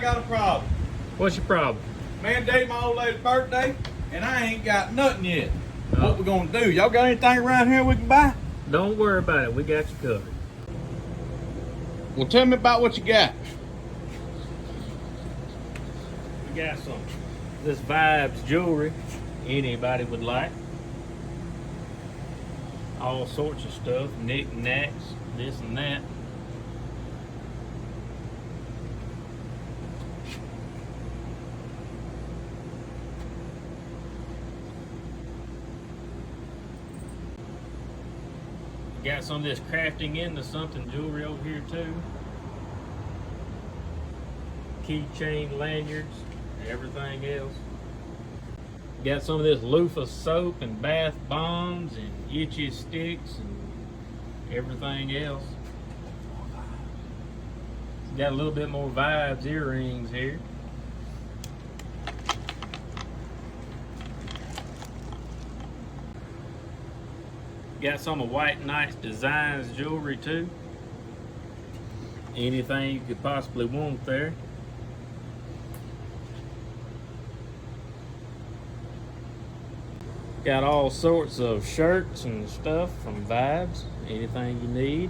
got a problem. What's your problem? Man, today my old lady's birthday, and I ain't got nothing yet. What we gonna do? Y'all got anything around here we can buy? Don't worry about it. We got you covered. Well, tell me about what you got. We got some this Vibes jewelry anybody would like. All sorts of stuff, knickknacks, this and that. Got some of this crafting into something jewelry over here too. Keychain, lanyards, everything else. Got some of this loofah soap and bath bombs and itchy sticks and everything else. Got a little bit more Vibes earrings here. Got some of White Knight's Designs jewelry too. Anything you could possibly want there. Got all sorts of shirts and stuff from Vibes. Anything you need.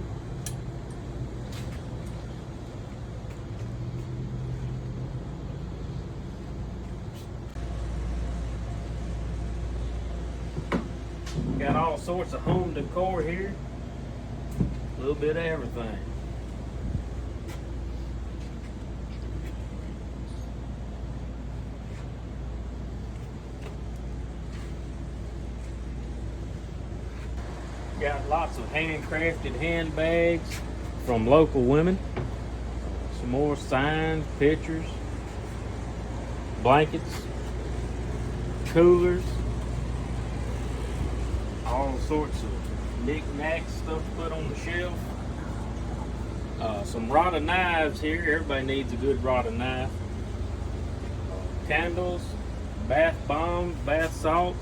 Got all sorts of home decor here. A little bit of everything. Got lots of handcrafted handbags from local women. Some more signs, pictures, blankets, coolers. All sorts of knick-knacks, stuff to put on the shelf. Some rod of knives here. Everybody needs a good rod of knife. Candles, bath bombs, bath salts.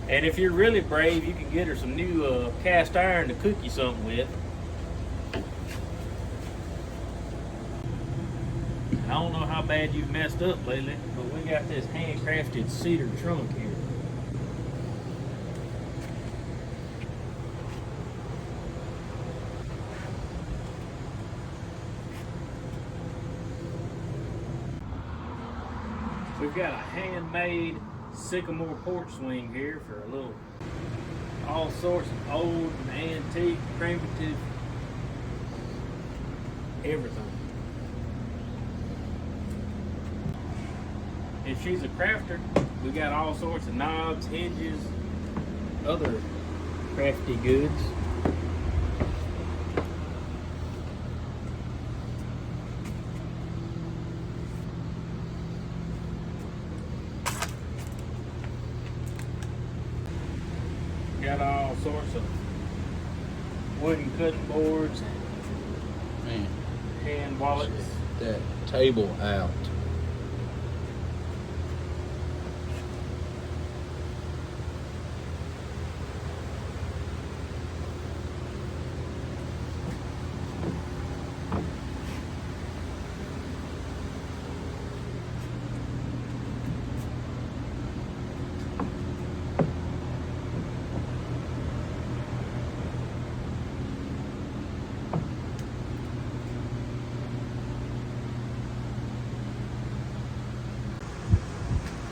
And if you're really brave, you can get her some new cast iron to cook you something with. I don't know how bad you've messed up lately, but we got this handcrafted cedar trunk here. We've got a handmade sycamore porch swing here for a little, all sorts of old and antique, primitive, everything. If she's a crafter, we got all sorts of knobs, hinges, other crafty goods. Got all sorts of wooden cutting boards, Man, hand wallets. that table out.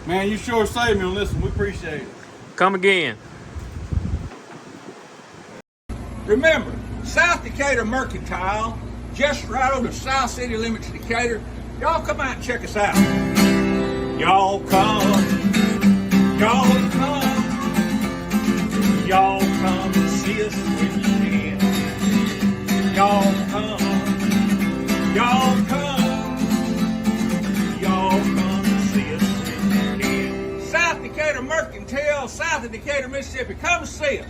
Man, you sure saved me on this one. We appreciate it. Come again. Remember, South Decatur Mercantile, just right over the South City limits of Decatur. Y'all come out and check us out. Y'all come. Y'all come. Y'all come and see us when you can. Y'all come. Y'all come. Y'all come and see us when you can. South Decatur Mercantile, south of Decatur, Mississippi. Come see us.